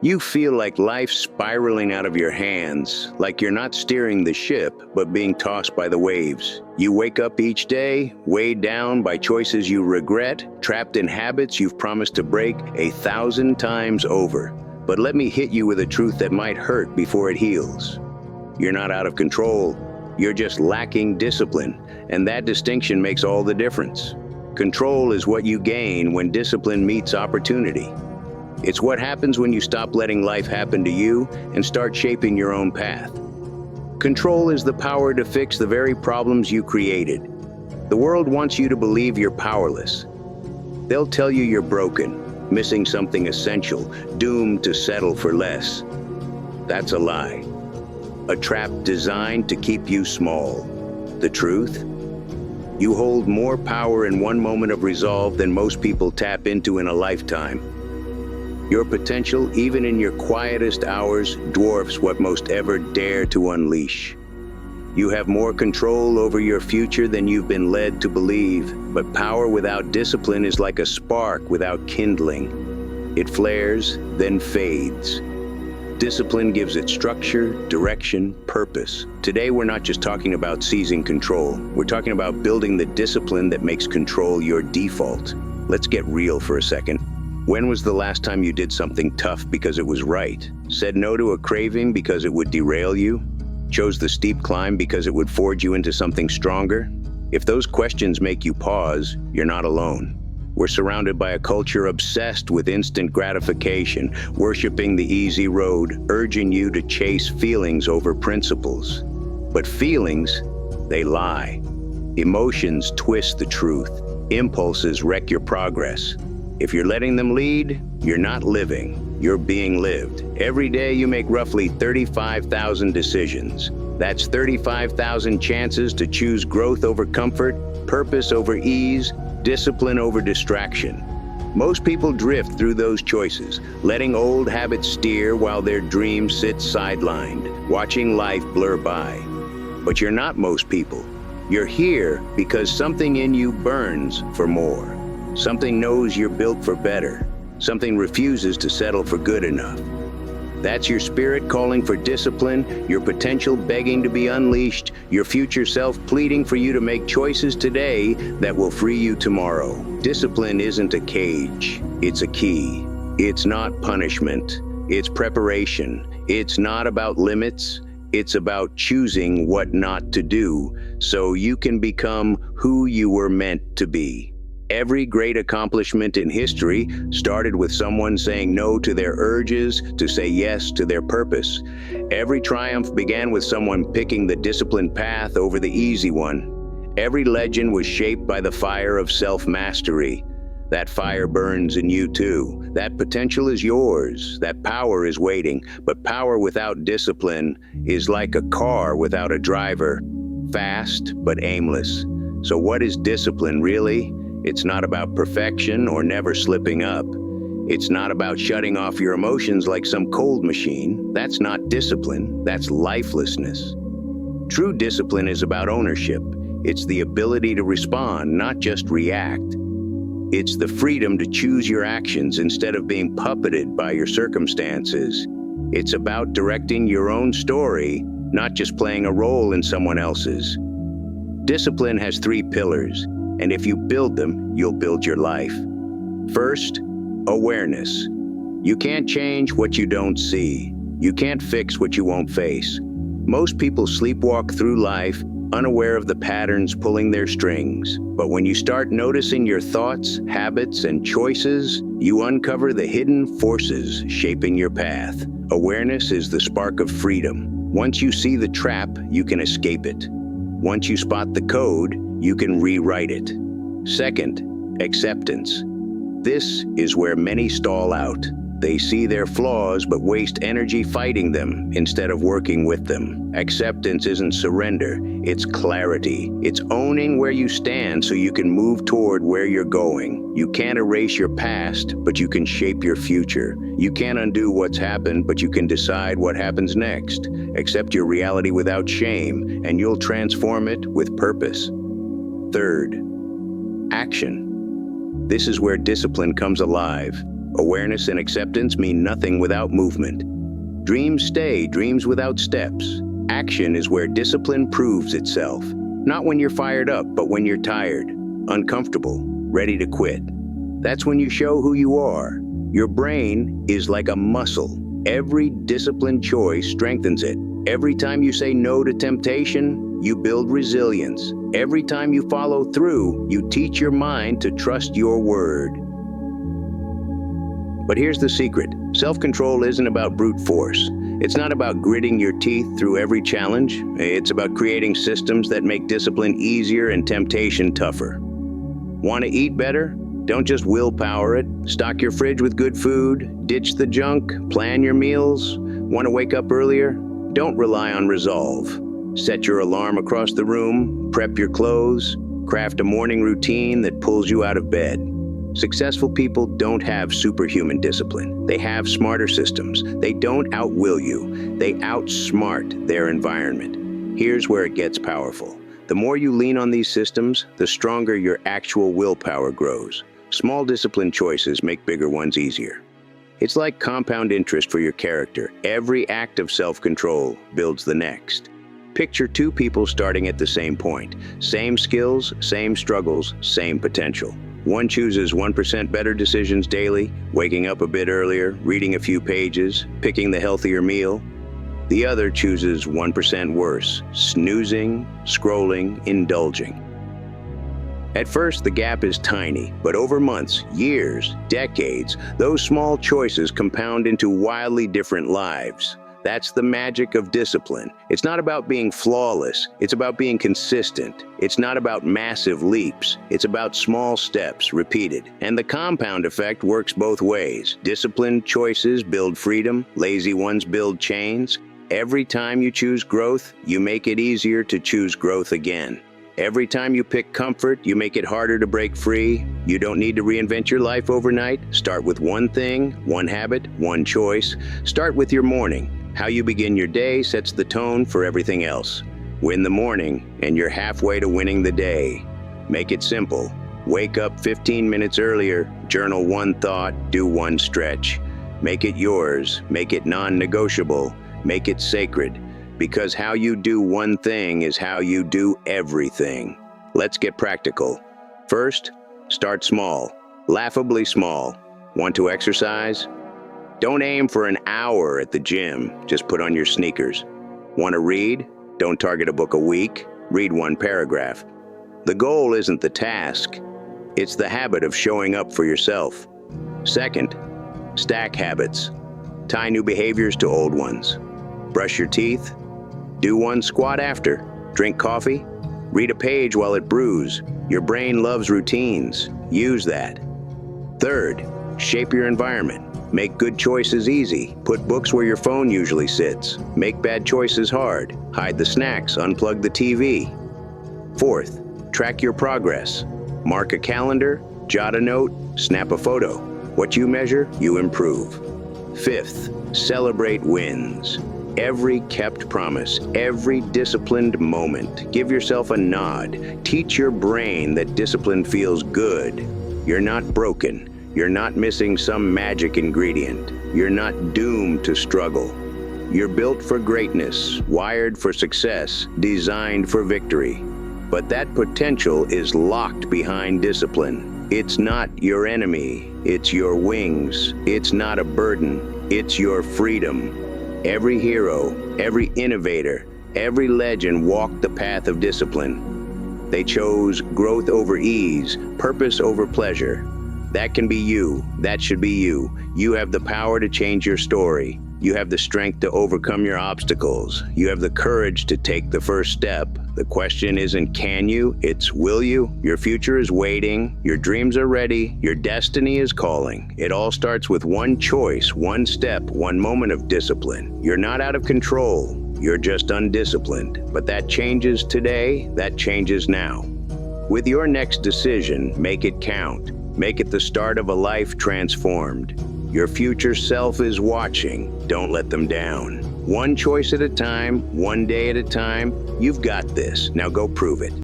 You feel like life's spiraling out of your hands, like you're not steering the ship, but being tossed by the waves. You wake up each day, weighed down by choices you regret, trapped in habits you've promised to break 1,000 times over. But let me hit you with a truth that might hurt before it heals. You're not out of control, you're just lacking discipline, and that distinction makes all the difference. Control is what you gain when discipline meets opportunity. It's what happens when you stop letting life happen to you and start shaping your own path. Control is the power to fix the very problems you created. The world wants you to believe you're powerless. They'll tell you you're broken, missing something essential, doomed to settle for less. That's a lie. A trap designed to keep you small. The truth? You hold more power in one moment of resolve than most people tap into in a lifetime. Your potential, even in your quietest hours, dwarfs what most ever dare to unleash. You have more control over your future than you've been led to believe, but power without discipline is like a spark without kindling. It flares, then fades. Discipline gives it structure, direction, purpose. Today, we're not just talking about seizing control. We're talking about building the discipline that makes control your default. Let's get real for a second. When was the last time you did something tough because it was right? Said no to a craving because it would derail you? Chose the steep climb because it would forge you into something stronger? If those questions make you pause, you're not alone. We're surrounded by a culture obsessed with instant gratification, worshiping the easy road, urging you to chase feelings over principles. But feelings, they lie. Emotions twist the truth. Impulses wreck your progress. If you're letting them lead, you're not living, you're being lived. Every day you make roughly 35,000 decisions. That's 35,000 chances to choose growth over comfort, purpose over ease, discipline over distraction. Most people drift through those choices, letting old habits steer while their dreams sit sidelined, watching life blur by. But you're not most people. You're here because something in you burns for more. Something knows you're built for better. Something refuses to settle for good enough. That's your spirit calling for discipline, your potential begging to be unleashed, your future self pleading for you to make choices today that will free you tomorrow. Discipline isn't a cage, it's a key. It's not punishment, it's preparation. It's not about limits, it's about choosing what not to do so you can become who you were meant to be. Every great accomplishment in history started with someone saying no to their urges to say yes to their purpose. Every triumph began with someone picking the disciplined path over the easy one. Every legend was shaped by the fire of self-mastery. That fire burns in you too. That potential is yours. That power is waiting. But power without discipline is like a car without a driver. Fast, but aimless. So what is discipline really? It's not about perfection or never slipping up. It's not about shutting off your emotions like some cold machine. That's not discipline, that's lifelessness. True discipline is about ownership. It's the ability to respond, not just react. It's the freedom to choose your actions instead of being puppeted by your circumstances. It's about directing your own story, not just playing a role in someone else's. Discipline has 3 pillars. And if you build them, you'll build your life. First, awareness. You can't change what you don't see. You can't fix what you won't face. Most people sleepwalk through life, unaware of the patterns pulling their strings. But when you start noticing your thoughts, habits, and choices, you uncover the hidden forces shaping your path. Awareness is the spark of freedom. Once you see the trap, you can escape it. Once you spot the code, you can rewrite it. Second, acceptance. This is where many stall out. They see their flaws but waste energy fighting them instead of working with them. Acceptance isn't surrender, it's clarity. It's owning where you stand so you can move toward where you're going. You can't erase your past, but you can shape your future. You can't undo what's happened, but you can decide what happens next. Accept your reality without shame, and you'll transform it with purpose. Third, action. This is where discipline comes alive. Awareness and acceptance mean nothing without movement. Dreams stay dreams without steps. Action is where discipline proves itself. Not when you're fired up, but when you're tired, uncomfortable, ready to quit. That's when you show who you are. Your brain is like a muscle. Every disciplined choice strengthens it. Every time you say no to temptation, you build resilience. Every time you follow through, you teach your mind to trust your word. But here's the secret. Self-control isn't about brute force. It's not about gritting your teeth through every challenge. It's about creating systems that make discipline easier and temptation tougher. Want to eat better? Don't just willpower it. Stock your fridge with good food. Ditch the junk. Plan your meals. Want to wake up earlier? Don't rely on resolve. Set your alarm across the room. Prep your clothes. Craft a morning routine that pulls you out of bed. Successful people don't have superhuman discipline. They have smarter systems. They don't outwill you. They outsmart their environment. Here's where it gets powerful. The more you lean on these systems, the stronger your actual willpower grows. Small disciplined choices make bigger ones easier. It's like compound interest for your character. Every act of self-control builds the next. Picture two people starting at the same point. Same skills, same struggles, same potential. One chooses 1% better decisions daily, waking up a bit earlier, reading a few pages, picking the healthier meal. The other chooses 1% worse, snoozing, scrolling, indulging. At first, the gap is tiny, but over months, years, decades, those small choices compound into wildly different lives. That's the magic of discipline. It's not about being flawless. It's about being consistent. It's not about massive leaps. It's about small steps repeated. And the compound effect works both ways. Disciplined choices build freedom. Lazy ones build chains. Every time you choose growth, you make it easier to choose growth again. Every time you pick comfort, you make it harder to break free. You don't need to reinvent your life overnight. Start with one thing, one habit, one choice. Start with your morning. How you begin your day sets the tone for everything else. Win the morning, and you're halfway to winning the day. Make it simple. Wake up 15 minutes earlier, journal one thought, do one stretch. Make it yours, make it non-negotiable, make it sacred. Because how you do one thing is how you do everything. Let's get practical. First, start small, laughably small. Want to exercise? Don't aim for an hour at the gym, just put on your sneakers. Want to read? Don't target a book a week, read one paragraph. The goal isn't the task, it's the habit of showing up for yourself. Second, stack habits. Tie new behaviors to old ones. Brush your teeth, do one squat after, drink coffee, read a page while it brews. Your brain loves routines, use that. Third, shape your environment. Make good choices easy. Put books where your phone usually sits. Make bad choices hard. Hide the snacks, unplug the TV. Fourth, track your progress. Mark a calendar, jot a note, snap a photo. What you measure, you improve. Fifth, celebrate wins. Every kept promise, every disciplined moment. Give yourself a nod. Teach your brain that discipline feels good. You're not broken. You're not missing some magic ingredient. You're not doomed to struggle. You're built for greatness, wired for success, designed for victory. But that potential is locked behind discipline. It's not your enemy, it's your wings. It's not a burden, it's your freedom. Every hero, every innovator, every legend walked the path of discipline. They chose growth over ease, purpose over pleasure. That can be you. That should be you. You have the power to change your story. You have the strength to overcome your obstacles. You have the courage to take the first step. The question isn't can you, it's will you? Your future is waiting. Your dreams are ready. Your destiny is calling. It all starts with one choice, one step, one moment of discipline. You're not out of control. You're just undisciplined. But that changes today. That changes now. With your next decision, make it count. Make it the start of a life transformed. Your future self is watching. Don't let them down. One choice at a time, one day at a time. You've got this. Now go prove it.